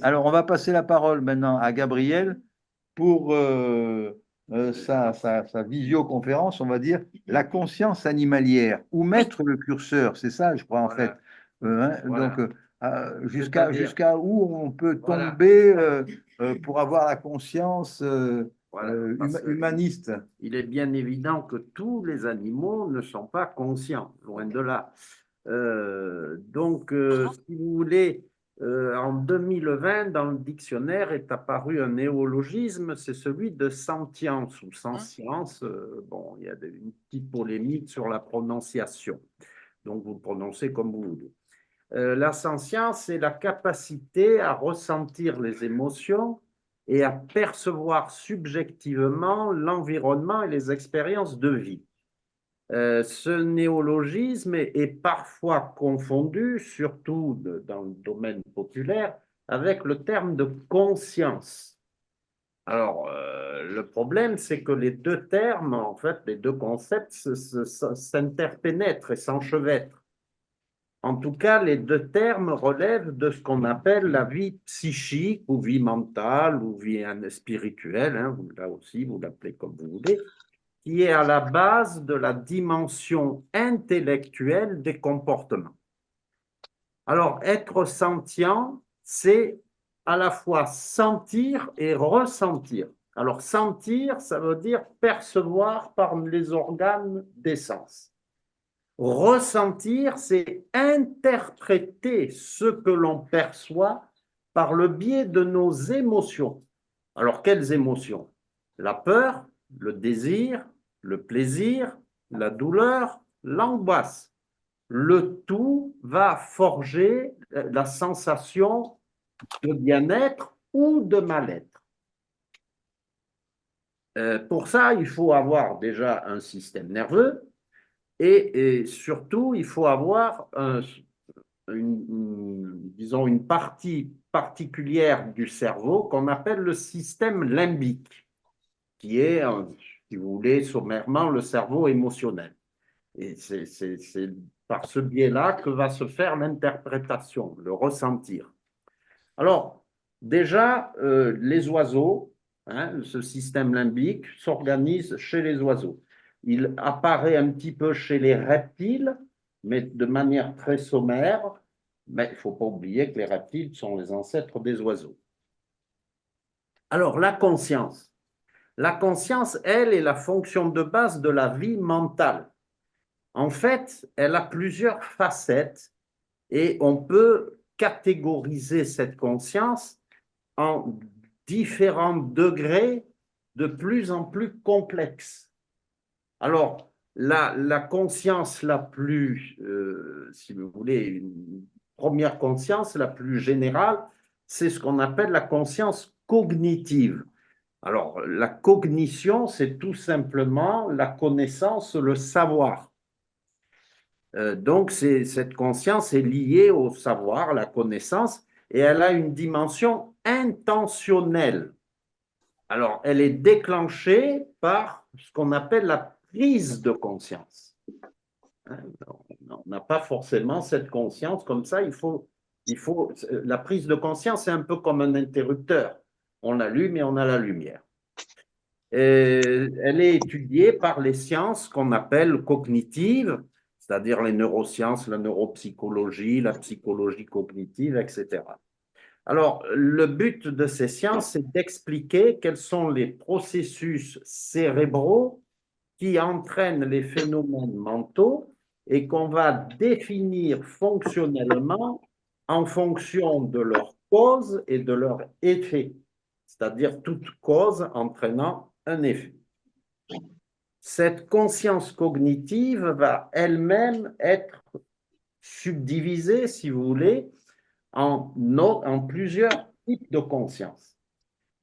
Alors, on va passer la parole maintenant à Gabriel pour sa visioconférence, on va dire, la conscience animalière. Où mettre le curseur? C'est ça, je crois, en fait. Voilà, Donc, voilà. C'est-à-dire, jusqu'à où on peut voilà, tomber pour avoir la conscience voilà. Parce qu'il humaniste. il est bien évident que tous les animaux ne sont pas conscients, loin de là. Donc, si vous voulez, en 2020, dans le dictionnaire est apparu un néologisme, c'est celui de sentience ou sentience. Bon, il y a une petite polémique sur la prononciation, donc vous le prononcez comme vous voulez. La sentience, c'est la capacité à ressentir les émotions et à percevoir subjectivement l'environnement et les expériences de vie. Ce néologisme est parfois confondu, surtout dans le domaine populaire, avec le terme de conscience. Alors, le problème, c'est que les deux termes, en fait, les deux concepts s'interpénètrent et s'enchevêtrent. En tout cas, les deux termes relèvent de ce qu'on appelle la vie psychique ou vie mentale ou vie spirituelle, hein, là aussi, vous l'appelez comme vous voulez, qui est à la base de la dimension intellectuelle des comportements. Alors, être sentient, c'est à la fois sentir et ressentir. Alors, sentir, ça veut dire percevoir par les organes des sens. Ressentir, c'est interpréter ce que l'on perçoit par le biais de nos émotions. Alors, quelles émotions? La peur, le désir, le plaisir, la douleur, l'angoisse. Le tout va forger la sensation de bien-être ou de mal-être. Pour ça, il faut avoir déjà un système nerveux et surtout, il faut avoir disons, une partie particulière du cerveau qu'on appelle le système limbique, qui est, si vous voulez, sommairement le cerveau émotionnel. Et c'est par ce biais-là que va se faire l'interprétation, le ressentir. Alors, déjà, les oiseaux, hein, ce système limbique s'organise chez les oiseaux. Il apparaît un petit peu chez les reptiles, mais de manière très sommaire. Mais il ne faut pas oublier que les reptiles sont les ancêtres des oiseaux. Alors, la conscience. La conscience, elle, est la fonction de base de la vie mentale. En fait, elle a plusieurs facettes et on peut catégoriser cette conscience en différents degrés de plus en plus complexes. Alors, la conscience la plus, si vous voulez, une première conscience la plus générale, c'est ce qu'on appelle la conscience cognitive. Alors, la cognition, c'est tout simplement la connaissance, le savoir. Donc, cette conscience est liée au savoir, la connaissance, et elle a une dimension intentionnelle. Alors, elle est déclenchée par ce qu'on appelle la prise de conscience. Hein, on n'a pas forcément cette conscience comme ça. La prise de conscience, c'est un peu comme un interrupteur. On l'allume et on a la lumière. Elle est étudiée par les sciences qu'on appelle cognitives, c'est-à-dire les neurosciences, la neuropsychologie, la psychologie cognitive, etc. Alors, le but de ces sciences, c'est d'expliquer quels sont les processus cérébraux qui entraînent les phénomènes mentaux et qu'on va définir fonctionnellement en fonction de leur cause et de leur effet, c'est-à-dire toute cause entraînant un effet. Cette conscience cognitive va elle-même être subdivisée, si vous voulez, en plusieurs types de conscience.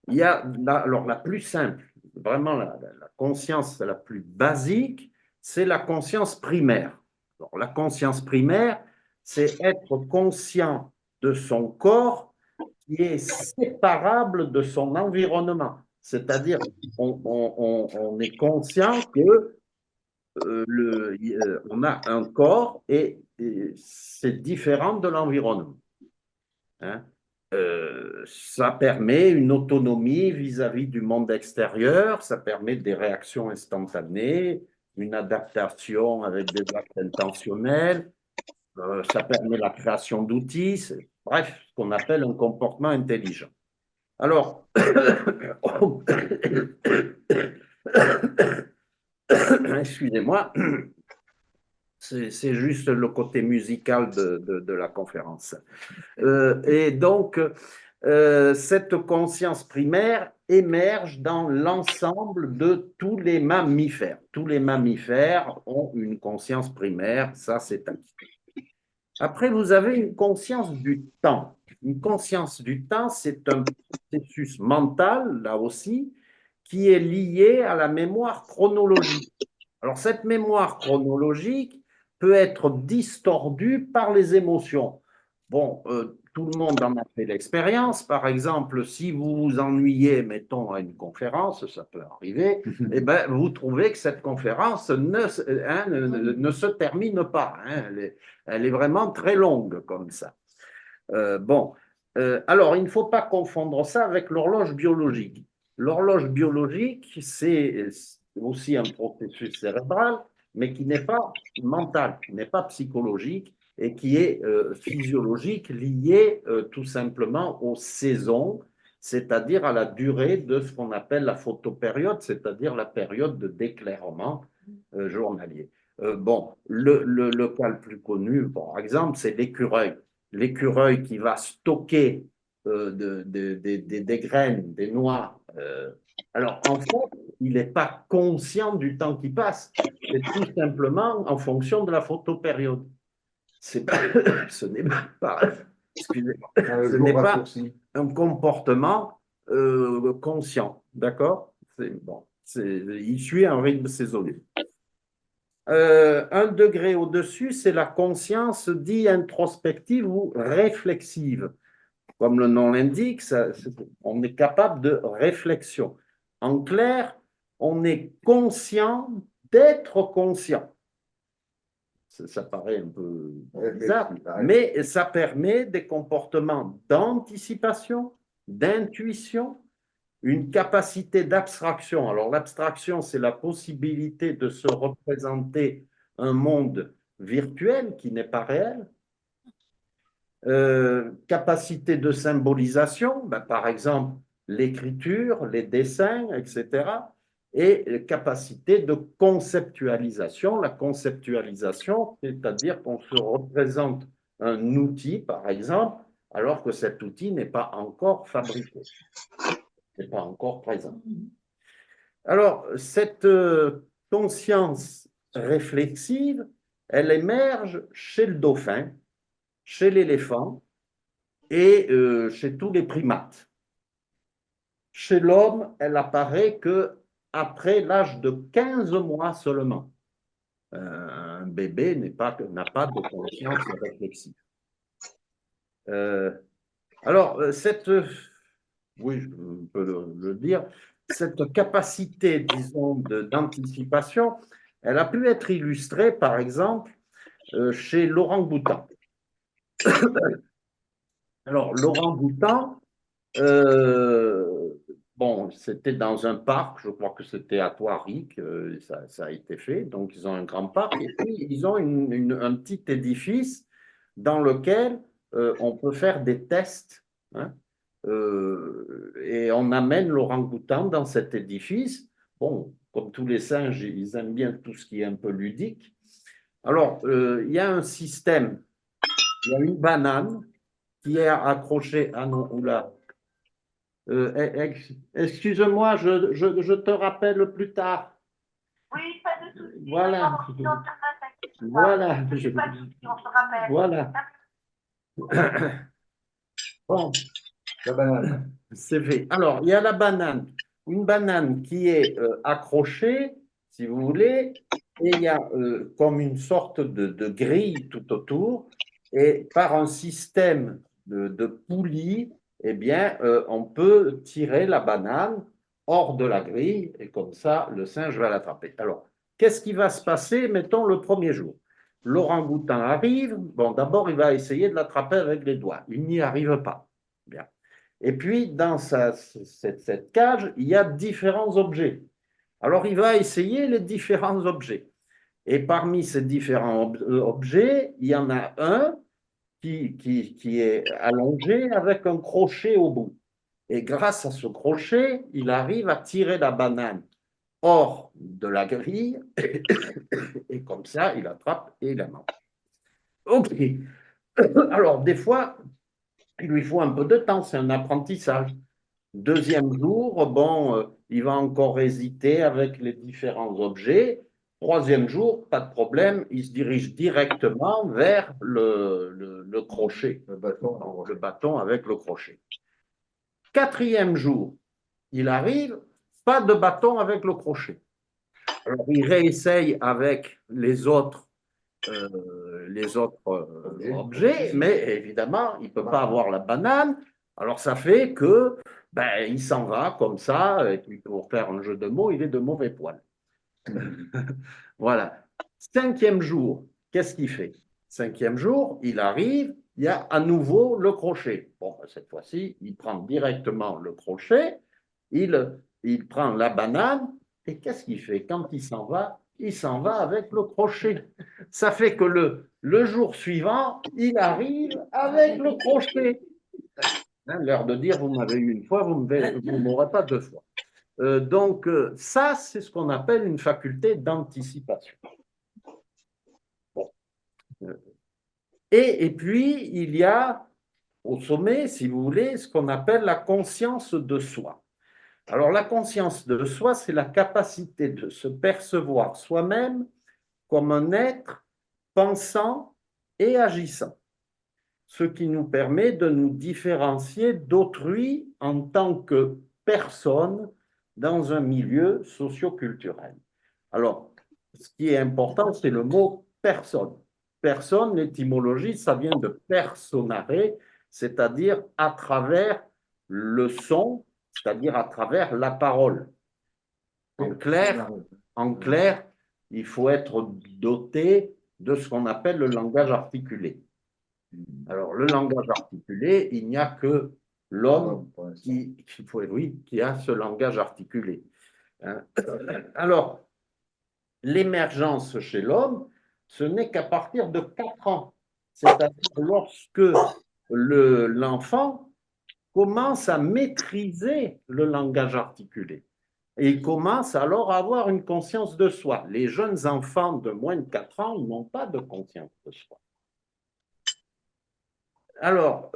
Il y a alors la plus simple, vraiment la conscience la plus basique, c'est la conscience primaire. Alors, la conscience primaire, c'est être conscient de son corps qui est séparable de son environnement. C'est-à-dire, on est conscient que on a un corps et c'est différent de l'environnement. Hein. Ça permet une autonomie vis-à-vis du monde extérieur, ça permet des réactions instantanées, une adaptation avec des actes intentionnels, ça permet la création d'outils, bref, ce qu'on appelle un comportement intelligent. Alors, excusez-moi, c'est juste le côté musical de la conférence. Et donc, cette conscience primaire émerge dans l'ensemble de tous les mammifères. Tous les mammifères ont une conscience primaire, ça c'est acquis. Après, vous avez une conscience du temps. Une conscience du temps, c'est un processus mental, là aussi, qui est lié à la mémoire chronologique. Alors, cette mémoire chronologique peut être distordue par les émotions. Bon, tout le monde en a fait l'expérience. Par exemple, si vous vous ennuyez, mettons, à une conférence, ça peut arriver, eh ben, vous trouvez que cette conférence ne se termine pas. Hein, elle est vraiment très longue comme ça. Bon, alors il ne faut pas confondre ça avec l'horloge biologique. L'horloge biologique, c'est aussi un processus cérébral, mais qui n'est pas mental, qui n'est pas psychologique et qui est physiologique, lié tout simplement aux saisons, c'est-à-dire à la durée de ce qu'on appelle la photopériode, c'est-à-dire la période de d'éclairement journalier. Bon, le cas le plus connu, par exemple, c'est l'écureuil. L'écureuil qui va stocker des graines, des noix. Alors, en fait, il n'est pas conscient du temps qui passe. C'est tout simplement en fonction de la photopériode. Pas, ce n'est pas, excusez-moi, ce n'est pas un comportement conscient. D'accord? Bon, il suit un rythme saisonnier. Un degré au-dessus, c'est la conscience dite introspective ou réflexive. Comme le nom l'indique, on est capable de réflexion. En clair, on est conscient d'être conscient. Ça paraît un peu bizarre, mais ça permet des comportements d'anticipation, d'intuition, une capacité d'abstraction. Alors l'abstraction, c'est la possibilité de se représenter un monde virtuel qui n'est pas réel. Capacité de symbolisation, ben, par exemple l'écriture, les dessins, etc. Et capacité de conceptualisation. La conceptualisation, c'est-à-dire qu'on se représente un outil, par exemple, alors que cet outil n'est pas encore fabriqué, n'est pas encore présent. Alors, cette conscience réflexive, elle émerge chez le dauphin, chez l'éléphant et chez tous les primates. Chez l'homme, elle apparaît qu'après l'âge de 15 mois seulement. Un bébé n'a pas de conscience réflexive. Alors, oui, je peux le dire, cette capacité, disons, d'anticipation, elle a pu être illustrée, par exemple, chez l'orang-outan. Alors, l'orang-outan, bon, c'était dans un parc, je crois que c'était à Thoiry que ça a été fait. Donc, ils ont un grand parc et puis ils ont un petit édifice dans lequel on peut faire des tests. Hein, et on amène l'orang-outan dans cet édifice. Bon, comme tous les singes, ils aiment bien tout ce qui est un peu ludique. Alors, il y a un système, il y a une banane qui est accrochée. Ah non, oula. Excuse-moi, je te rappelle plus tard. Oui, pas de souci. Voilà. Voilà. Voilà. Bon, La banane. c'est fait. Alors, il y a la banane. Une banane qui est accrochée, si vous voulez, et il y a comme une sorte de grille tout autour, et par un système de poulies, eh bien, on peut tirer la banane hors de la grille, et comme ça, le singe va l'attraper. Alors, qu'est-ce qui va se passer, mettons, le premier jour? L'orang-outan arrive, bon, d'abord, il va essayer de l'attraper avec les doigts. Il n'y arrive pas. Bien. Et puis, dans cette cage, il y a différents objets. Alors, il va essayer les différents objets. Et parmi ces différents objets, il y en a un qui est allongé avec un crochet au bout. Et grâce à ce crochet, il arrive à tirer la banane hors de la grille et comme ça, il attrape et il la mange. OK. Alors, des fois, il lui faut un peu de temps, c'est un apprentissage. Deuxième jour, bon, il va encore hésiter avec les différents objets. Troisième jour, pas de problème, il se dirige directement vers le crochet, le bâton avec le crochet. Quatrième jour, il arrive, pas de bâton avec le crochet. Alors, il réessaye avec les autres objets, mais évidemment, il ne peut pas avoir la banane. Alors, ça fait que il s'en va comme ça, et puis pour faire un jeu de mots, il est de mauvais poil. Voilà. Cinquième jour, qu'est-ce qu'il fait? Cinquième jour, il arrive, il y a à nouveau le crochet. Bon, cette fois-ci, il prend directement le crochet, il prend la banane, et qu'est-ce qu'il fait? Quand il s'en va avec le crochet. Ça fait que le jour suivant, il arrive avec le crochet. Hein, l'heure de dire, vous m'avez eu une fois, vous ne m'aurez pas deux fois. Donc, ça, c'est ce qu'on appelle une faculté d'anticipation. Bon. Et puis, il y a au sommet, si vous voulez, ce qu'on appelle la conscience de soi. Alors, la conscience de soi, c'est la capacité de se percevoir soi-même comme un être pensant et agissant, ce qui nous permet de nous différencier d'autrui en tant que personne dans un milieu socio-culturel. Alors, ce qui est important, c'est le mot personne. Personne, l'étymologie, ça vient de personare, c'est-à-dire à travers le son, c'est-à-dire à travers la parole. En clair, il faut être doté de ce qu'on appelle le langage articulé. Alors, le langage articulé, il n'y a que l'homme qui a ce langage articulé. Alors, l'émergence chez l'homme, ce n'est qu'à partir de 4 ans. C'est-à-dire lorsque l'enfant commence à maîtriser le langage articulé. Et il commence alors à avoir une conscience de soi. Les jeunes enfants de moins de 4 ans n'ont pas de conscience de soi. Alors,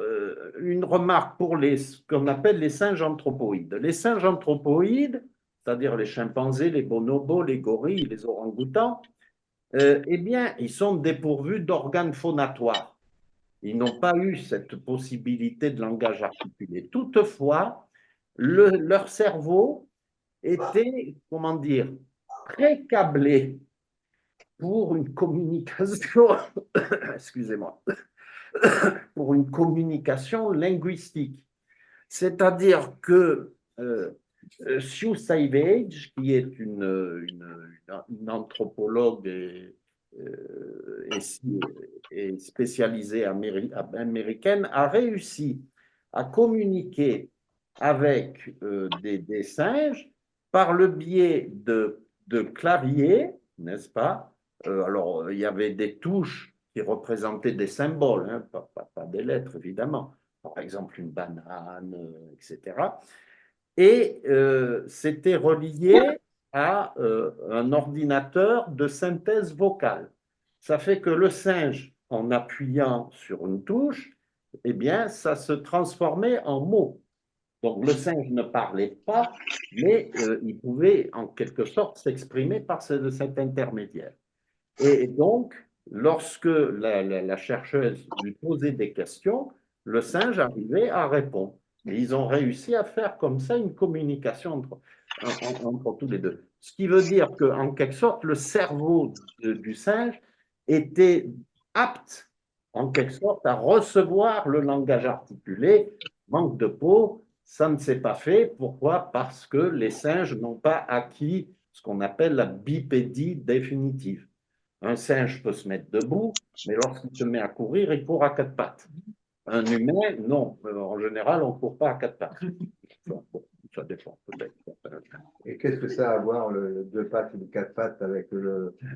une remarque pour ce qu'on appelle les singes anthropoïdes. Les singes anthropoïdes, c'est-à-dire les chimpanzés, les bonobos, les gorilles, les orang-outans, eh bien, ils sont dépourvus d'organes phonatoires. Ils n'ont pas eu cette possibilité de langage articulé. Toutefois, leur cerveau était, comment dire, pré-câblé pour une communication, excusez-moi, pour une communication linguistique. C'est-à-dire que Sue Savage, qui est une anthropologue et spécialisée américaine, a réussi à communiquer avec des singes par le biais de claviers, n'est-ce pas? Alors, il y avait des touches qui représentaient des symboles, hein, pas des lettres, évidemment. Par exemple, une banane, etc. Et c'était relié à un ordinateur de synthèse vocale. Ça fait que le singe, en appuyant sur une touche, eh bien, ça se transformait en mots. Donc, le singe ne parlait pas, mais il pouvait en quelque sorte s'exprimer par cet intermédiaire. Et donc, lorsque la chercheuse lui posait des questions, le singe arrivait à répondre. Et ils ont réussi à faire comme ça une communication entre tous les deux. Ce qui veut dire qu'en quelque sorte, le cerveau du singe était apte, en quelque sorte, à recevoir le langage articulé. Manque de peau, ça ne s'est pas fait. Pourquoi? Parce que les singes n'ont pas acquis ce qu'on appelle la bipédie définitive. Un singe peut se mettre debout, mais lorsqu'il se met à courir, il court à 4 pattes. Un humain, non. En général, on ne court pas à quatre pattes. Enfin, bon, ça dépend peut-être. Et qu'est-ce que ça a à voir, le deux pattes et le quatre pattes, avec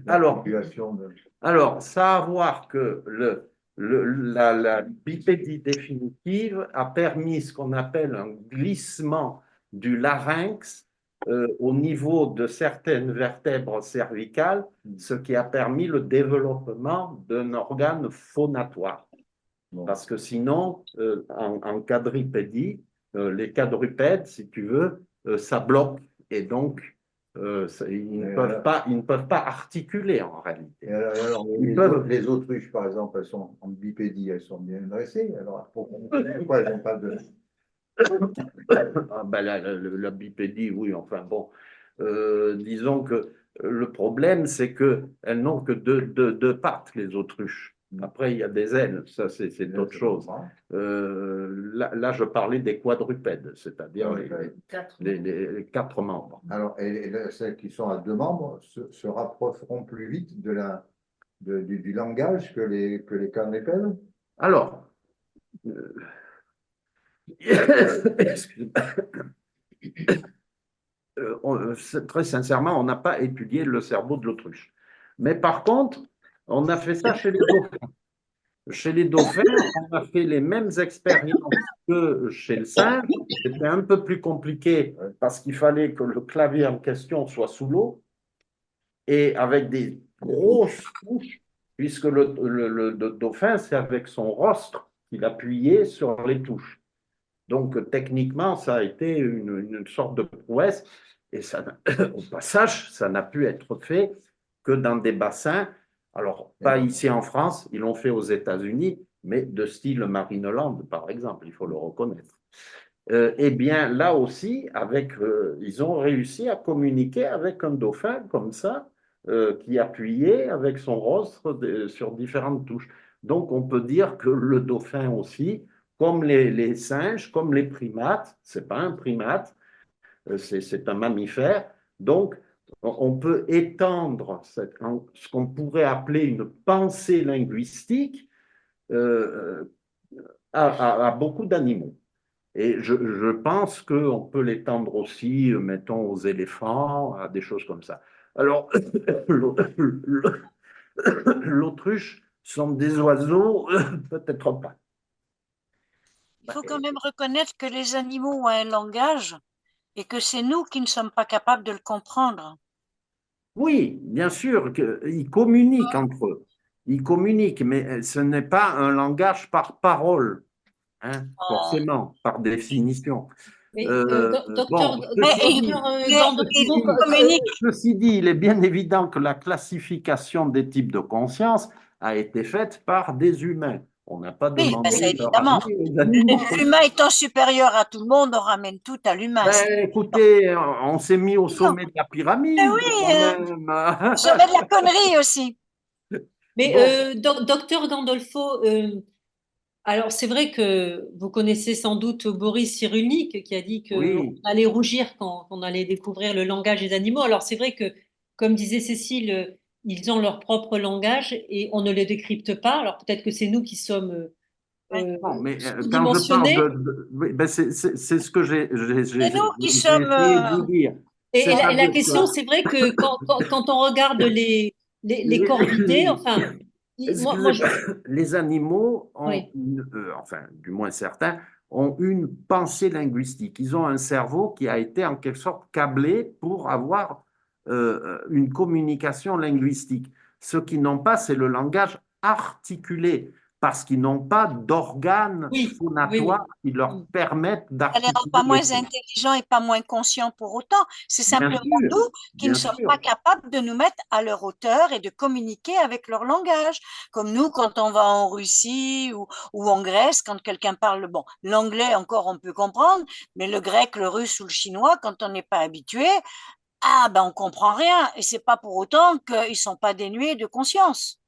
Alors, l'articulation de... Alors, ça a à voir que la bipédie définitive a permis ce qu'on appelle un glissement du larynx au niveau de certaines vertèbres cervicales, ce qui a permis le développement d'un organe phonatoire. Bon. Parce que sinon, en quadripédie, les quadrupèdes, si tu veux, ça bloque. Et donc, ils ne peuvent pas articuler en réalité. Et alors, Ils peuvent. les autruches, par exemple, elles sont en bipédie, elles sont bien dressées. Alors, pourquoi elles n'ont pas de... Ah ben la bipédie, oui, enfin bon. Disons que le problème, c'est qu'elles n'ont que deux pattes, les autruches. Après, il y a des ailes, ça c'est autre chose. Là, je parlais des quadrupèdes, c'est-à-dire les quatre membres. Alors, et celles qui sont à deux membres se rapprocheront plus vite du langage que les quadrupèdes? Alors, très sincèrement, on n'a pas étudié le cerveau de l'autruche. Mais par contre, on a fait ça chez les dauphins. Chez les dauphins, on a fait les mêmes expériences que chez le singe. C'était un peu plus compliqué parce qu'il fallait que le clavier en question soit sous l'eau et avec des grosses touches, puisque le dauphin, c'est avec son rostre qu'il appuyait sur les touches. Donc, techniquement, ça a été une sorte de prouesse. Et ça, au passage, ça n'a pu être fait que dans des bassins. Alors, pas ici en France, ils l'ont fait aux États-Unis, mais de style Marineland, par exemple, il faut le reconnaître. Eh bien, là aussi, ils ont réussi à communiquer avec un dauphin comme ça, qui appuyait avec son rostre sur différentes touches. Donc, on peut dire que le dauphin aussi, comme les singes, comme les primates, c'est pas un primate, c'est un mammifère. Donc, on peut étendre ce qu'on pourrait appeler une pensée linguistique à beaucoup d'animaux. Et je pense qu'on peut l'étendre aussi, mettons, aux éléphants, à des choses comme ça. Alors, l'autruche sont des oiseaux, peut-être pas. Il faut quand même reconnaître que les animaux ont un langage et que c'est nous qui ne sommes pas capables de le comprendre. Oui, bien sûr, ils communiquent entre eux. Ils communiquent, mais ce n'est pas un langage par parole, hein, forcément, par définition. Mais, docteur Ceci dit, il est bien évident que la classification des types de conscience a été faite par des humains. On n'a pas demandé évidemment. L'humain étant supérieur à tout le monde, on ramène tout à l'humain. Écoutez, on s'est mis au sommet de la pyramide. Au sommet de la connerie aussi. Mais docteur Gandolfo, alors c'est vrai que vous connaissez sans doute Boris Cyrulnik qui a dit qu'on allait rougir quand on allait découvrir le langage des animaux. Alors c'est vrai que, comme disait Cécile, ils ont leur propre langage et on ne les décrypte pas. Alors peut-être que c'est nous qui sommes non, mais quand je parle c'est ce que j'ai essayé de dire. Et la question, c'est vrai que quand on regarde les corvidés, enfin, les animaux ont, enfin, du moins certains, ont une pensée linguistique. Ils ont un cerveau qui a été en quelque sorte câblé pour avoir une communication linguistique. Ce qu'ils n'ont pas, c'est le langage articulé, parce qu'ils n'ont pas d'organes phonatoires qui leur permettent d'articuler. Ça ne les rend pas moins intelligents et pas moins conscients pour autant. C'est simplement nous qui ne sommes pas capables de nous mettre à leur hauteur et de communiquer avec leur langage. Comme nous, quand on va en Russie ou en Grèce, quand quelqu'un parle, bon, l'anglais encore on peut comprendre, mais le grec, le russe ou le chinois, quand on n'est pas habitué, on comprend rien. Et c'est pas pour autant qu'ils sont pas dénués de conscience.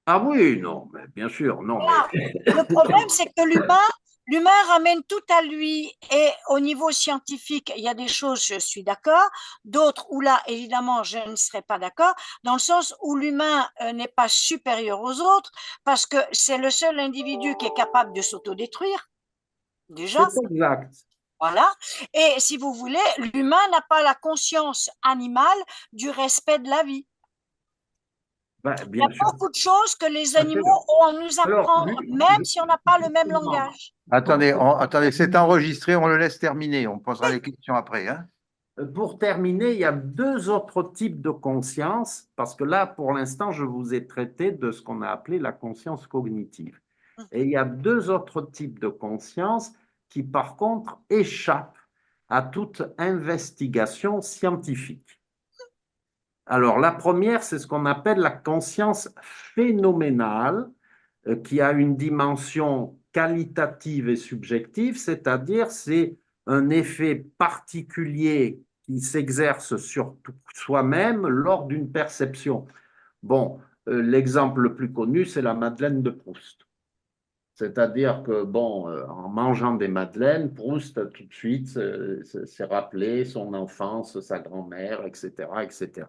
Ah oui, non, mais bien sûr, non. Le problème, c'est que l'humain ramène tout à lui et au niveau scientifique, il y a des choses, je suis d'accord, d'autres où là, évidemment, je ne serais pas d'accord, dans le sens où l'humain n'est pas supérieur aux autres parce que c'est le seul individu qui est capable de s'autodétruire, déjà. C'est exact. Voilà. Et si vous voulez, l'humain n'a pas la conscience animale du respect de la vie. Ben, Il y a bien sûr. beaucoup de choses que les animaux ont à nous Alors, apprendre, même si on n'a pas le même langage. Attendez, attendez, c'est enregistré, on le laisse terminer. On posera les questions après, hein. pour terminer, il y a deux autres types de conscience, parce que là, pour l'instant, je vous ai traité de ce qu'on a appelé la conscience cognitive. Et il y a deux autres types de conscience qui, par contre, échappent à toute investigation scientifique. Alors, la première, c'est ce qu'on appelle la conscience phénoménale, qui a une dimension qualitative et subjective, c'est-à-dire c'est un effet particulier qui s'exerce sur soi-même lors d'une perception. Bon, l'exemple le plus connu, c'est la Madeleine de Proust. C'est-à-dire que, bon, en mangeant des madeleines, Proust, tout de suite, s'est rappelé son enfance, sa grand-mère, etc., etc.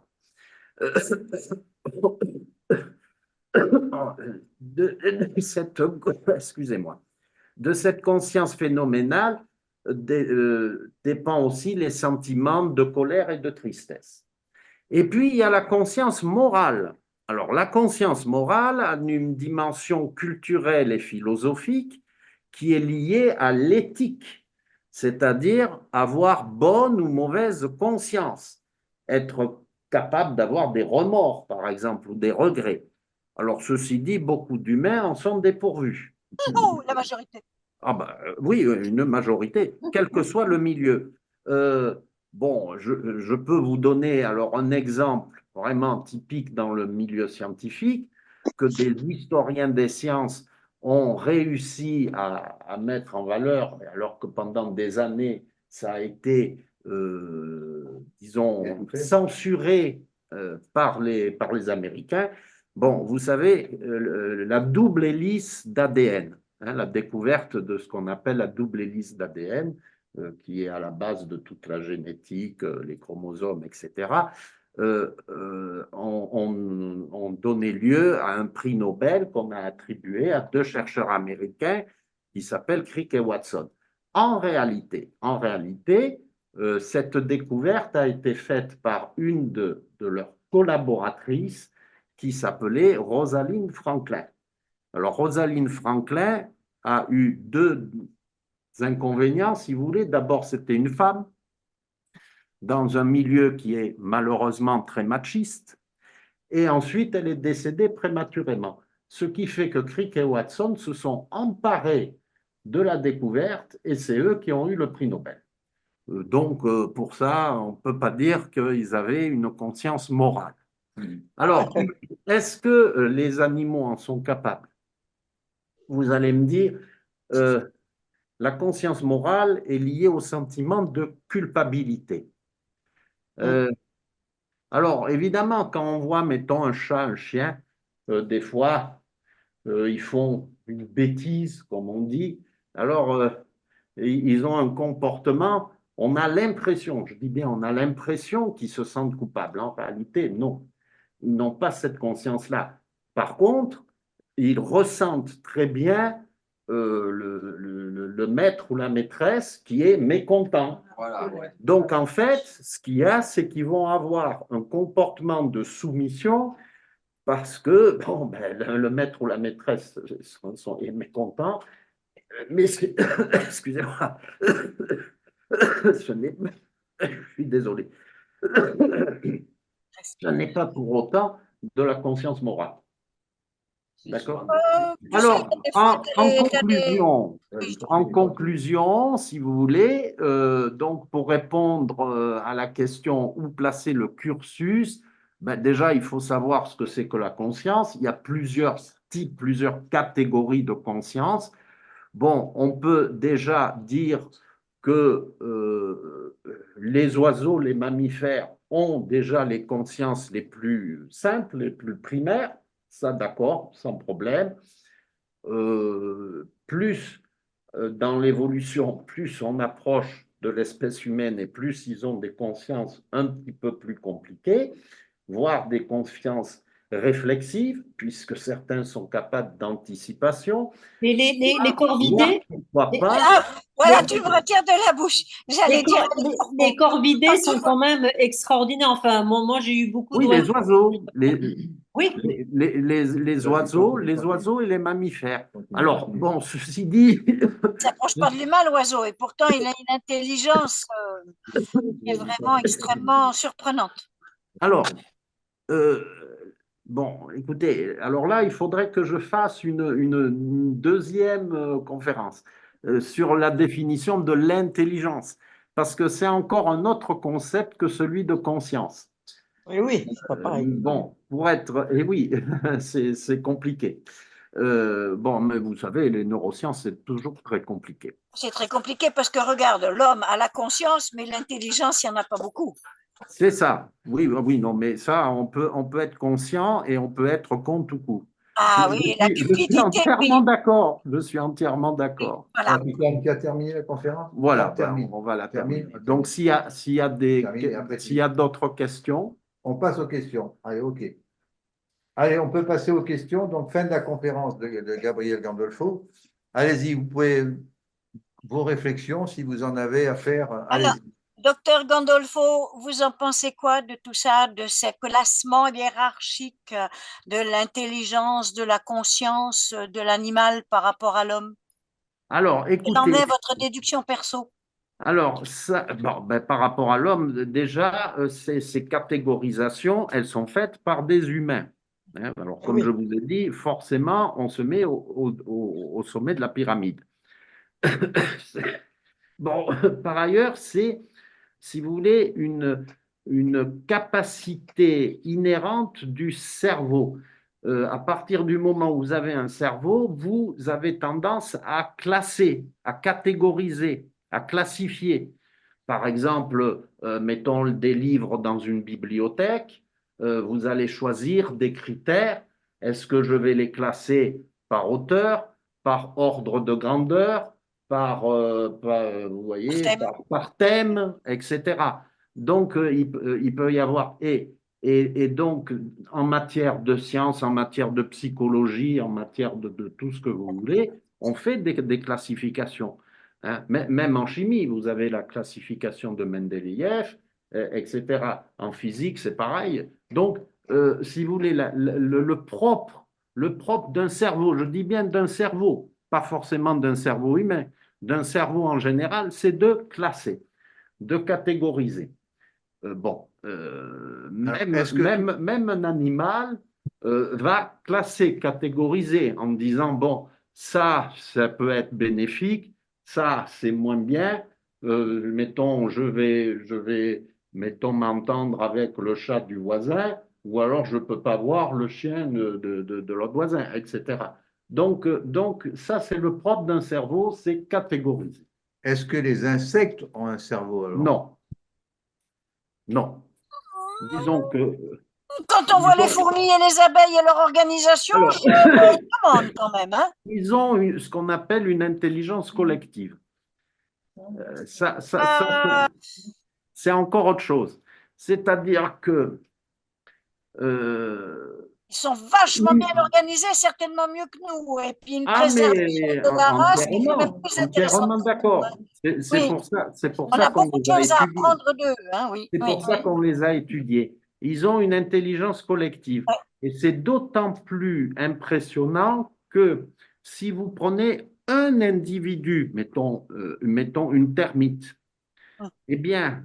Excusez-moi, de cette conscience phénoménale dépend aussi les sentiments de colère et de tristesse. Et puis, il y a la conscience morale. Alors, la conscience morale a une dimension culturelle et philosophique qui est liée à l'éthique, c'est-à-dire avoir bonne ou mauvaise conscience, être capable d'avoir des remords, par exemple, ou des regrets. Alors, ceci dit, beaucoup d'humains en sont dépourvus. Oh, la majorité. Ah ben, oui, une majorité, quel que soit le milieu. Bon, je peux vous donner alors un exemple vraiment typique dans le milieu scientifique, que des historiens des sciences ont réussi à mettre en valeur, alors que pendant des années, ça a été, disons, censuré par les Américains. Bon, vous savez, la double hélice d'ADN, hein, la découverte de ce qu'on appelle la double hélice d'ADN, qui est à la base de toute la génétique, les chromosomes, etc., ont donné lieu à un prix Nobel qu'on a attribué à deux chercheurs américains qui s'appellent Crick et Watson. En réalité, cette découverte a été faite par une de leurs collaboratrices qui s'appelait Rosalind Franklin. Alors, Rosalind Franklin a eu deux inconvénients, si vous voulez. D'abord, c'était une femme dans un milieu qui est malheureusement très machiste. Et ensuite, elle est décédée prématurément. Ce qui fait que Crick et Watson se sont emparés de la découverte et c'est eux qui ont eu le prix Nobel. Donc, pour ça, on ne peut pas dire qu'ils avaient une conscience morale. Alors, est-ce que les animaux en sont capables? Vous allez me dire, la conscience morale est liée au sentiment de culpabilité. Alors, évidemment, quand on voit, mettons, un chat, un chien, des fois, ils font une bêtise, comme on dit. Alors, ils ont un comportement, on a l'impression, je dis bien, on a l'impression qu'ils se sentent coupables. En réalité, non. Ils n'ont pas cette conscience-là. Par contre, ils ressentent très bien le maître ou la maîtresse qui est mécontent. Voilà, ouais. Donc, en fait, ce qu'il y a, c'est qu'ils vont avoir un comportement de soumission parce que bon, ben, le maître ou la maîtresse est mécontent. Mais excusez-moi, je suis désolé. Je n'ai pas pour autant de la conscience morale. D'accord? Alors, en conclusion, si vous voulez, donc pour répondre à la question où placer le cursus, ben déjà, il faut savoir ce que c'est que la conscience. Il y a plusieurs types, plusieurs catégories de conscience. Bon, on peut déjà dire que les oiseaux, les mammifères ont déjà les consciences les plus simples, les plus primaires. Ça, d'accord, sans problème. Plus dans l'évolution, plus on approche de l'espèce humaine et plus ils ont des consciences un petit peu plus compliquées, voire des consciences réflexives, puisque certains sont capables d'anticipation. Les corvidés, Pourquoi pas? Ah, voilà, les, tu me retires de la bouche. J'allais dire les corvidés sont quand même extraordinaires. Enfin, moi j'ai eu beaucoup Oui, les d'oiseaux. oiseaux, Oui, les oiseaux et les mammifères. Alors, bon, ceci dit, ça s'approche pas de l'humain, l'oiseau, et pourtant il a une intelligence qui est vraiment extrêmement surprenante. alors, euh, bon, écoutez, alors là, il faudrait que je fasse une deuxième conférence sur la définition de l'intelligence, parce que c'est encore un autre concept que celui de conscience. Oui, c'est pas pareil. Bon, pour être, et oui, c'est compliqué. Bon, mais vous savez, les neurosciences, c'est toujours très compliqué. C'est très compliqué parce que regarde, l'homme a la conscience, mais l'intelligence, il n'y en a pas beaucoup. C'est ça. Oui, oui, non, mais ça, on peut être conscient et on peut être con tout coup. Ah oui, la Je suis cupidité, oui. entièrement d'accord. Je suis entièrement d'accord. Voilà. Tu as terminé la conférence? Voilà, On termine. on va la Termine, terminer. ok. Donc, s'il y a Termine, après, s'il y a d'autres questions, On passe aux questions. Allez, OK. Allez, on peut passer aux questions. Donc, fin de la conférence de Gabriel Gandolfo. Allez-y, vous pouvez vos réflexions, si vous en avez à faire. Alors, Allez-y. docteur Gandolfo, vous en pensez quoi de tout ça, de ces classements hiérarchiques de l'intelligence, de la conscience de l'animal par rapport à l'homme? alors, Quelle en écoutez, est votre déduction perso? alors, ça, bon, ben, par rapport à l'homme, déjà, ces catégorisations, elles sont faites par des humains. Hein. Alors, comme Oui. je vous ai dit, forcément, on se met au sommet de la pyramide. Bon, par ailleurs, c'est, si vous voulez, une capacité inhérente du cerveau. À partir du moment où vous avez un cerveau, vous avez tendance à classer, à catégoriser, à classifier. Par exemple, mettons des livres dans une bibliothèque, vous allez choisir des critères. Est-ce que je vais les classer par auteur, par ordre de grandeur, vous voyez, Thème. par thème, etc. Donc, il peut y avoir et donc, en matière de science, en matière de psychologie, en matière de tout ce que vous voulez, on fait des classifications. Hein. Même en chimie, vous avez la classification de Mendeleïev, etc. En physique, c'est pareil. Donc, si vous voulez, le propre d'un cerveau, je dis bien d'un cerveau, pas forcément d'un cerveau humain, d'un cerveau en général, c'est de classer, de catégoriser. Bon, même un animal va classer, catégoriser en disant, bon, ça peut être bénéfique, ça, c'est moins bien. Mettons, mettons, m'entendre avec le chat du voisin, ou alors je ne peux pas voir le chien de l'autre voisin, etc. Donc, ça, c'est le propre d'un cerveau, c'est catégoriser. Est-ce que les insectes ont un cerveau alors? Non, non. Disons que Quand on voit les fourmis et les abeilles et leur organisation, alors, je me demande quand même, hein. ils ont ce qu'on appelle une intelligence collective. C'est encore autre chose. C'est-à-dire que Ils sont vachement bien organisés, certainement mieux que nous. Et puis une ah, mais préservation de la race qui est même plus intéressante. entièrement d'accord. C'est Oui, pour on ça a qu'on beaucoup de les a choses à étudiés. apprendre d'eux, hein, oui. C'est Oui. pour ça qu'on les a étudiés. Ils ont une intelligence collective. Ouais. Et c'est d'autant plus impressionnant que si vous prenez un individu, mettons une termite, eh bien,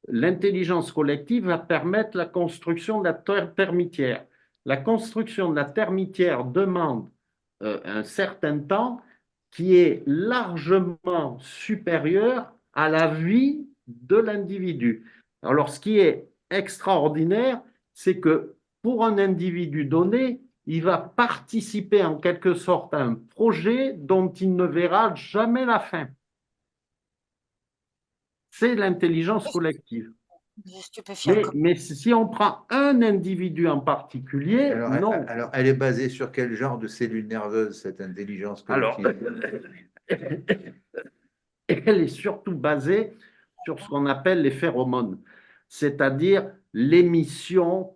l'intelligence collective va permettre la construction de la termitière. La construction de la termitière demande un certain temps qui est largement supérieur à la vie de l'individu. Alors, ce qui est extraordinaire, c'est que pour un individu donné, il va participer en quelque sorte à un projet dont il ne verra jamais la fin. C'est l'intelligence collective. des stupéfiants. Mais si on prend un individu en particulier, Alors, non. alors, elle est basée sur quel genre de cellules nerveuses, cette intelligence Alors, collective? elle est surtout basée sur ce qu'on appelle les phéromones, c'est-à-dire l'émission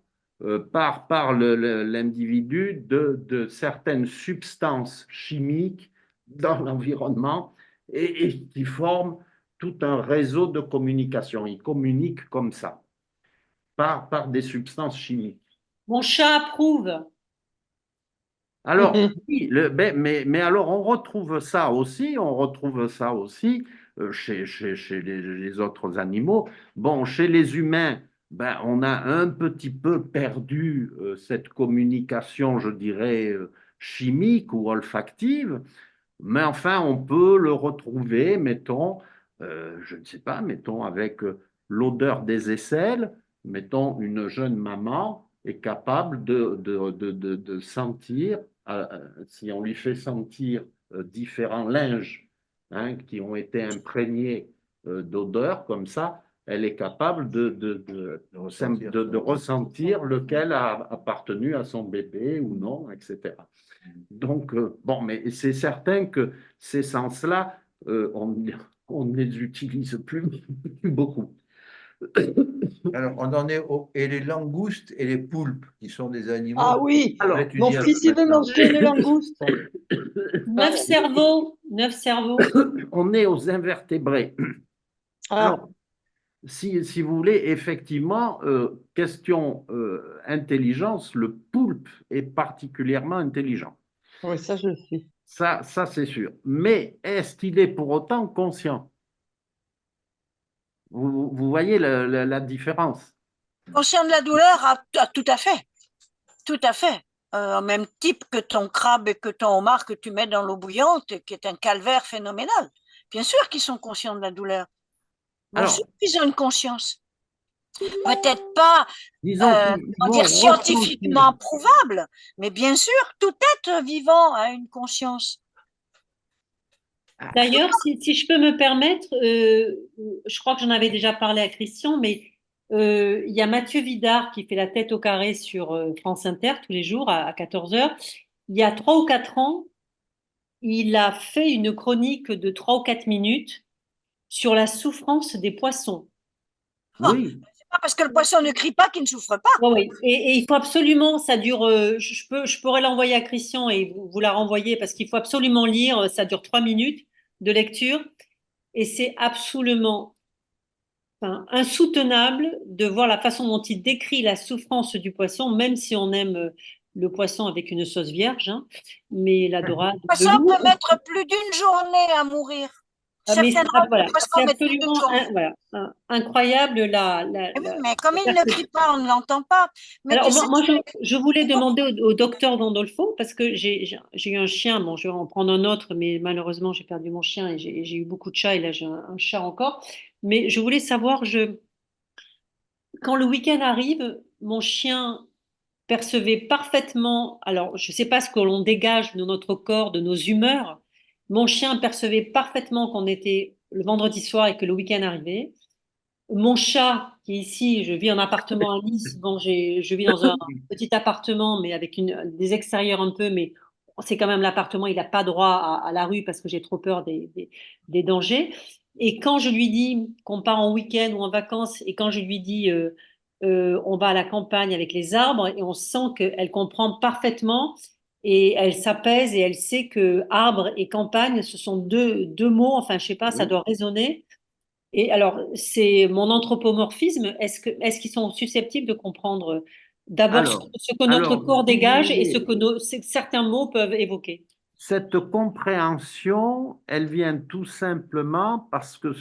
par l'individu de certaines substances chimiques dans l'environnement et qui forment tout un réseau de communication. Ils communiquent comme ça, par des substances chimiques. Mon chat approuve. Alors, oui, mais alors on retrouve ça aussi, chez les autres animaux. Bon, chez les humains, ben, on a un petit peu perdu cette communication, je dirais, chimique ou olfactive, mais enfin, on peut le retrouver, mettons, je ne sais pas, mettons avec l'odeur des aisselles, mettons une jeune maman est capable de sentir, si on lui fait sentir différents linges hein, qui ont été imprégnés d'odeur comme ça, elle est capable de ressentir lequel a appartenu à son bébé ou non, etc. Donc, bon, mais c'est certain que ces sens-là, on ne les utilise plus beaucoup. Alors, on en est et les langoustes et les poulpes, qui sont des animaux. Ah oui, Alors, mon fils, il veut manger une langouste. 9 cerveaux, 9 cerveaux. On est aux invertébrés. Ah, Alors, si vous voulez, effectivement, question intelligence, le poulpe est particulièrement intelligent. oui, ça je le sais. Ça c'est sûr. Mais est-ce qu'il est pour autant conscient? Vous voyez la différence? Conscient de la douleur, tout à fait. Tout à fait. Même type que ton crabe et que ton homard que tu mets dans l'eau bouillante, qui est un calvaire phénoménal. Bien sûr qu'ils sont conscients de la douleur. Bien sûr qu'ils ont une conscience. Peut-être pas scientifiquement prouvable, mais bien sûr, tout être vivant a une conscience. D'ailleurs, si je peux me permettre, je crois que j'en avais déjà parlé à Christian, mais il y a Mathieu Vidard qui fait la tête au carré sur France Inter tous les jours à 14 heures. Il y a 3 ou 4 ans, il a fait une chronique de 3 ou 4 minutes sur la souffrance des poissons. Oui. C'est pas parce que le poisson ne crie pas qu'il ne souffre pas. Oui, et il faut absolument, ça dure, je pourrais l'envoyer à Christian et vous la renvoyer parce qu'il faut absolument lire, ça dure 3 minutes de lecture et c'est absolument insoutenable de voir la façon dont il décrit la souffrance du poisson, même si on aime le poisson avec une sauce vierge, hein, mais l'adorable. Le poisson peut mettre plus d'une journée à mourir. Mais voilà, c'est absolument incroyable. Mais comme il ne crie pas, on ne l'entend pas. Mais alors, moi, je voulais demander au docteur Gandolfo, parce que j'ai eu un chien, bon, je vais en prendre un autre, mais malheureusement, j'ai perdu mon chien et j'ai eu beaucoup de chats, et là, j'ai un chat encore. Mais je voulais savoir, quand le week-end arrive, mon chien percevait parfaitement, alors je ne sais pas ce que l'on dégage de notre corps, de nos humeurs, mon chien percevait parfaitement qu'on était le vendredi soir et que le week-end arrivait. Mon chat, qui est ici, je vis en appartement à Nice, bon, je vis dans un petit appartement, mais avec des extérieurs un peu, mais c'est quand même l'appartement, il n'a pas droit à la rue parce que j'ai trop peur des dangers. Et quand je lui dis qu'on part en week-end ou en vacances, et quand je lui dis on va à la campagne avec les arbres, et on sent qu'elle comprend parfaitement et elle s'apaise et elle sait que arbre et campagne, ce sont deux mots, enfin je sais pas, ça doit résonner. Et alors, c'est mon anthropomorphisme. Est-ce qu'ils sont susceptibles de comprendre d'abord ce que notre corps dégage et ce que certains mots peuvent évoquer? Cette compréhension, elle vient tout simplement parce que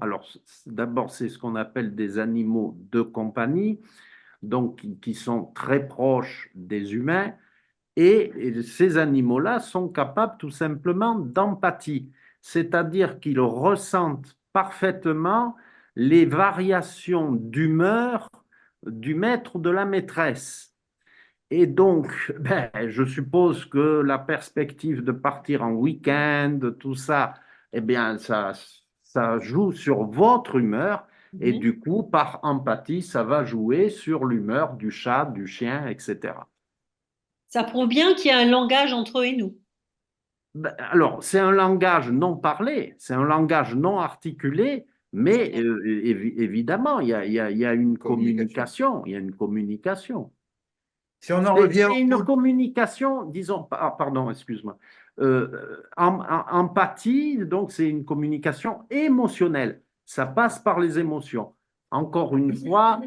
alors d'abord c'est ce qu'on appelle des animaux de compagnie, donc qui sont très proches des humains, et ces animaux-là sont capables tout simplement d'empathie, c'est-à-dire qu'ils ressentent parfaitement les variations d'humeur du maître ou de la maîtresse. Et donc, je suppose que la perspective de partir en week-end, tout ça, eh bien, ça joue sur votre humeur Et du coup, par empathie, ça va jouer sur l'humeur du chat, du chien, etc. Ça prouve bien qu'il y a un langage entre eux et nous. Alors, c'est un langage non parlé, c'est un langage non articulé, mais évidemment, il y a une communication, il y a une communication. Si on en revient C'est une communication, disons, pardon, excuse-moi. Empathie, donc c'est une communication émotionnelle. Ça passe par les émotions. Encore une fois,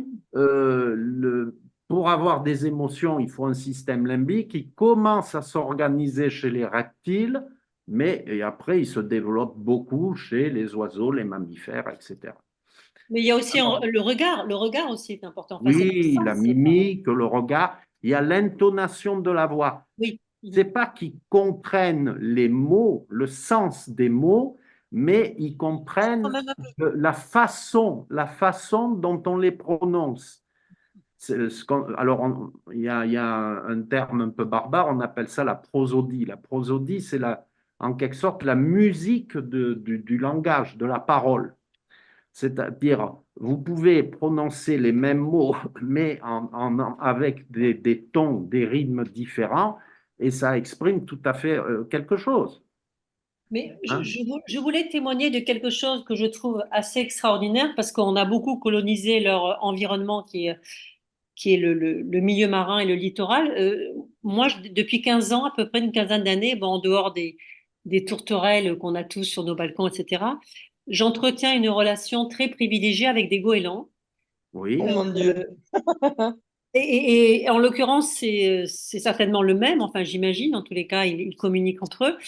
pour avoir des émotions, il faut un système limbique qui commence à s'organiser chez les reptiles, mais et après, il se développe beaucoup chez les oiseaux, les mammifères, etc. Mais il y a aussi le regard. Le regard aussi est important. Enfin, Oui, la mimique, le regard, il y a l'intonation de la voix. Oui. C'est pas qu'ils comprennent les mots, le sens des mots, mais ils comprennent la façon dont on les prononce. Alors, il y a un terme un peu barbare, on appelle ça la prosodie. La prosodie, c'est en quelque sorte la musique du langage, de la parole. C'est-à-dire, vous pouvez prononcer les mêmes mots, mais avec des tons, des rythmes différents, et ça exprime tout à fait quelque chose. Mais Hein? je voulais témoigner de quelque chose que je trouve assez extraordinaire parce qu'on a beaucoup colonisé leur environnement qui est le milieu marin et le littoral. Moi, depuis 15 ans, à peu près une quinzaine d'années, bon, en dehors des tourterelles qu'on a tous sur nos balcons, etc., j'entretiens une relation très privilégiée avec des goélands. Oui. Oh mon Dieu. Et en l'occurrence, c'est certainement le même, enfin j'imagine, en tous les cas, ils communiquent entre eux.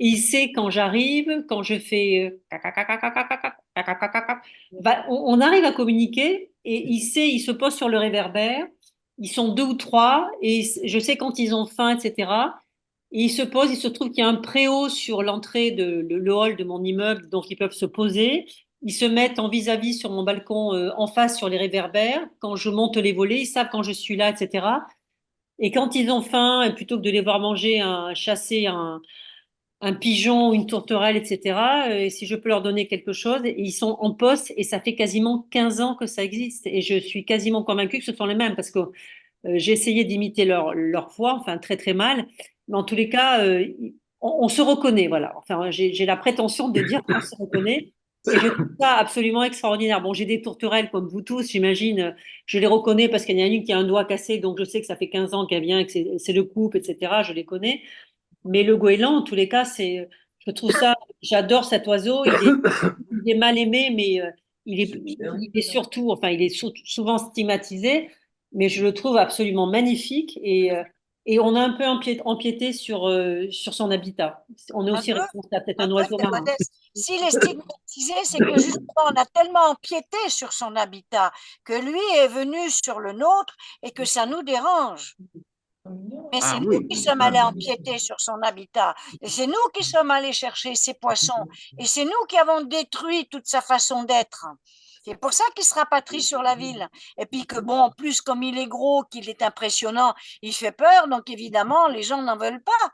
Et il sait quand j'arrive, quand je fais on arrive à communiquer et il sait, il se pose sur le réverbère, ils sont deux ou trois et je sais quand ils ont faim, etc. Et ils se posent, il se trouve qu'il y a un préau sur l'entrée le hall de mon immeuble, donc ils peuvent se poser. Ils se mettent en vis-à-vis sur mon balcon, en face sur les réverbères. Quand je monte les volets, ils savent quand je suis là, etc. Et quand ils ont faim, et plutôt que de les voir manger, chasser un pigeon, une tourterelle, etc., et si je peux leur donner quelque chose, ils sont en poste et ça fait quasiment 15 ans que ça existe. Et je suis quasiment convaincue que ce sont les mêmes parce que j'ai essayé d'imiter leur voix, enfin très très mal. Mais en tous les cas, on se reconnaît, voilà. Enfin, j'ai la prétention de dire qu'on se reconnaît. Et je trouve ça absolument extraordinaire. Bon, j'ai des tourterelles comme vous tous, j'imagine. Je les reconnais parce qu'il y en a une qui a un doigt cassé, donc je sais que ça fait 15 ans qu'elle vient, que c'est le couple, etc. Je les connais. Mais le goéland, en tous les cas, je trouve ça, j'adore cet oiseau. Il est mal aimé, mais il est surtout, enfin, il est souvent stigmatisé, mais je le trouve absolument magnifique et on a un peu empiété sur son habitat. On est aussi responsable, peut-être un oiseau marin. S'il est stigmatisé, c'est que justement, on a tellement empiété sur son habitat que lui est venu sur le nôtre et que ça nous dérange. Mais c'est nous qui sommes allés empiéter sur son habitat. Et c'est nous qui sommes allés chercher ses poissons. Et c'est nous qui avons détruit toute sa façon d'être. C'est pour ça qu'il se rapatrie sur la ville. Et puis que bon, en plus, comme il est gros, qu'il est impressionnant, il fait peur. Donc évidemment, les gens n'en veulent pas.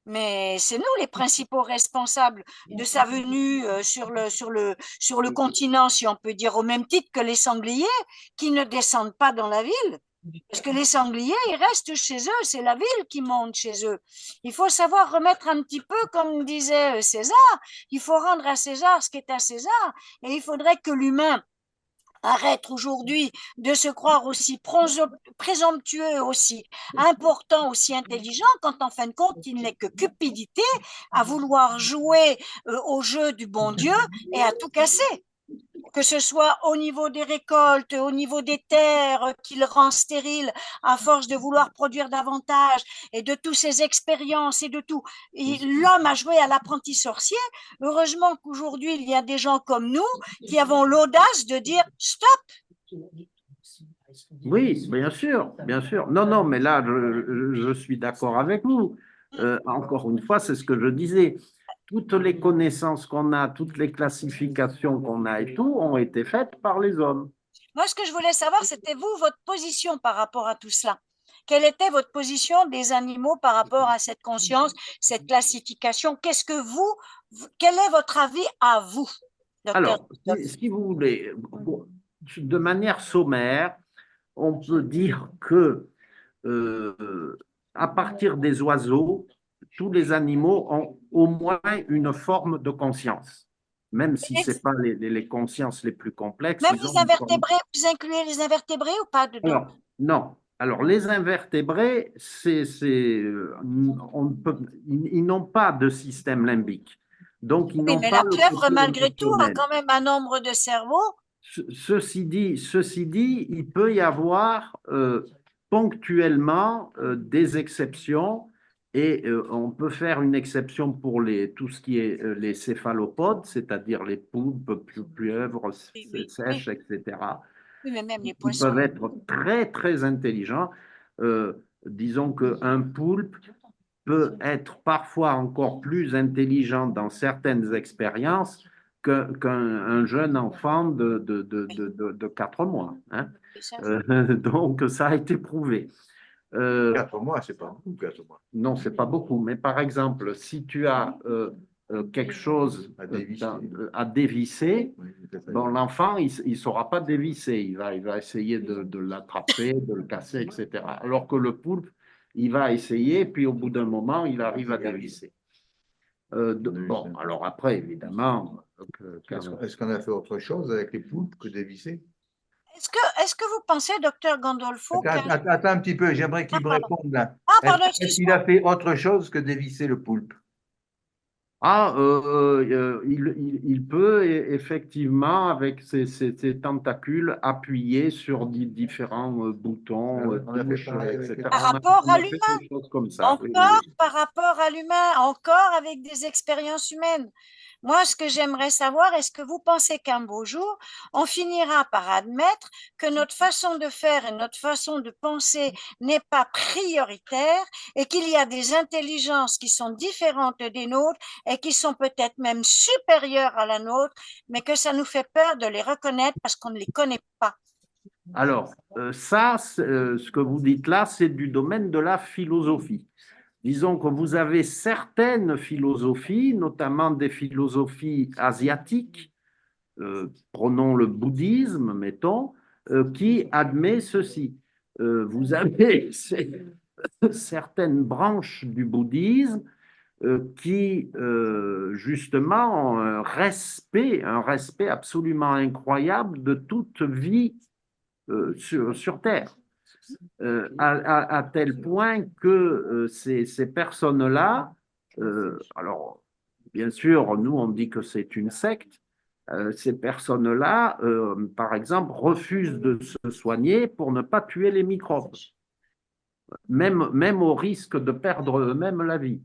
Mais c'est nous les principaux responsables de sa venue sur le continent, si on peut dire, au même titre que les sangliers qui ne descendent pas dans la ville. Parce que les sangliers, ils restent chez eux, c'est la ville qui monte chez eux. Il faut savoir remettre un petit peu, comme disait César, il faut rendre à César ce qui est à César, et il faudrait que l'humain arrête aujourd'hui de se croire aussi présomptueux, aussi important, aussi intelligent, quand en fin de compte, il n'est que cupidité à vouloir jouer au jeu du bon Dieu et à tout casser. Que ce soit au niveau des récoltes, au niveau des terres qu'il rend stériles à force de vouloir produire davantage et de toutes ces expériences et de tout. L'homme a joué à l'apprenti sorcier. Heureusement qu'aujourd'hui, il y a des gens comme nous qui avons l'audace de dire stop. Oui, bien sûr, bien sûr. Non, non, mais là, je suis d'accord avec vous. Encore une fois, c'est ce que je disais. Toutes les connaissances qu'on a, toutes les classifications qu'on a et tout ont été faites par les hommes. Moi, ce que je voulais savoir, c'était vous, votre position par rapport à tout cela. Quelle était votre position des animaux par rapport à cette conscience, cette classification? Quel est votre avis à vous, docteur? Alors, si vous voulez, de manière sommaire, on peut dire que à partir des oiseaux, tous les animaux ont au moins une forme de conscience. Même si ce n'est pas les consciences les plus complexes. Même les invertébrés, vous incluez les invertébrés ou pas dedans? Alors, non. Alors, les invertébrés, ils n'ont pas de système limbique. Donc, ils n'ont mais pas la le pieuvre, côté malgré tout, a émotionnel. quand même un nombre de cerveaux. Ceci dit, il peut y avoir ponctuellement des exceptions et on peut faire une exception pour tout ce qui est les céphalopodes, c'est-à-dire les poulpes, pieuvres, sèches, etc. Oui, mais même les Ils poissons. peuvent être très, très intelligents. Disons qu'un poulpe peut être parfois encore plus intelligent dans certaines expériences qu'un jeune enfant de 4 mois. Hein. Donc, ça a été prouvé. 4 mois, c'est pas beaucoup, 4 mois. Non, c'est pas beaucoup. Mais par exemple, si tu as quelque chose à dévisser, bon, l'enfant, il ne saura pas dévisser. Il va essayer de l'attraper, de le casser, etc. Alors que le poulpe, il va essayer, puis au bout d'un moment, il arrive à dévisser. Bon, alors après, évidemment. Est-ce qu'on a fait autre chose avec les poulpes que dévisser? Est-ce que vous pensez, docteur Gandolfo, Attends un petit peu, j'aimerais qu'il me réponde là. Ah, pardon, Est-ce qu'il a fait autre chose que dévisser le poulpe? Il peut effectivement, avec ses tentacules, appuyer sur différents boutons, touches, etc. Par rapport à l'humain, encore par rapport à l'humain, encore avec des expériences humaines. Moi, ce que j'aimerais savoir, est-ce que vous pensez qu'un beau jour, on finira par admettre que notre façon de faire et notre façon de penser n'est pas prioritaire et qu'il y a des intelligences qui sont différentes des nôtres et qui sont peut-être même supérieures à la nôtre, mais que ça nous fait peur de les reconnaître parce qu'on ne les connaît pas? Alors, ça, ce que vous dites là, c'est du domaine de la philosophie. Disons que vous avez certaines philosophies, notamment des philosophies asiatiques, prenons le bouddhisme, mettons, qui admet ceci. Vous avez certaines branches du bouddhisme qui, justement, ont un respect absolument incroyable de toute vie sur Terre. À tel point que ces personnes-là, alors bien sûr, nous on dit que c'est une secte, ces personnes-là, par exemple, refusent de se soigner pour ne pas tuer les microbes, même au risque de perdre eux-mêmes la vie.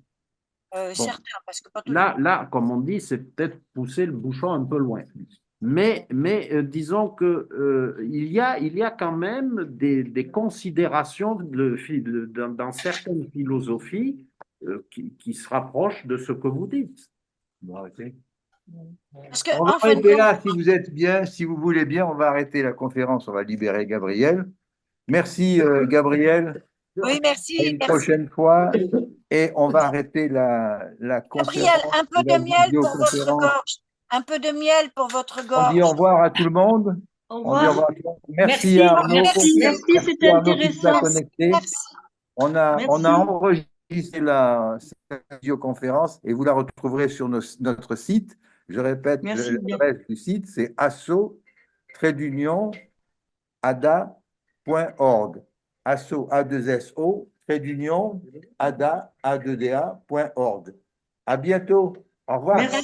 Certains, parce que pas tout là, comme on dit, c'est peut-être pousser le bouchon un peu loin. Mais disons qu'il y a quand même des considérations dans certaines philosophies qui se rapprochent de ce que vous dites. Parce que, on va arrêter là, si vous êtes bien, si vous voulez bien, on va arrêter la conférence, on va libérer Gabriel. Merci Gabriel. Oui, merci. À une prochaine fois. Et on va arrêter la conférence. Gabriel, un peu de miel pour votre gorge. Un peu de miel pour votre gorge. On dit au revoir à tout le monde. Au revoir. On dit au revoir à tout le monde. Merci à Arnaud. Merci, c'était intéressant. Merci. On a enregistré cette visioconférence et vous la retrouverez sur notre site. Je répète, l'adresse du site, c'est asso-ada.org. Asso, A2SO, ada.org. À bientôt. Au revoir. Merci.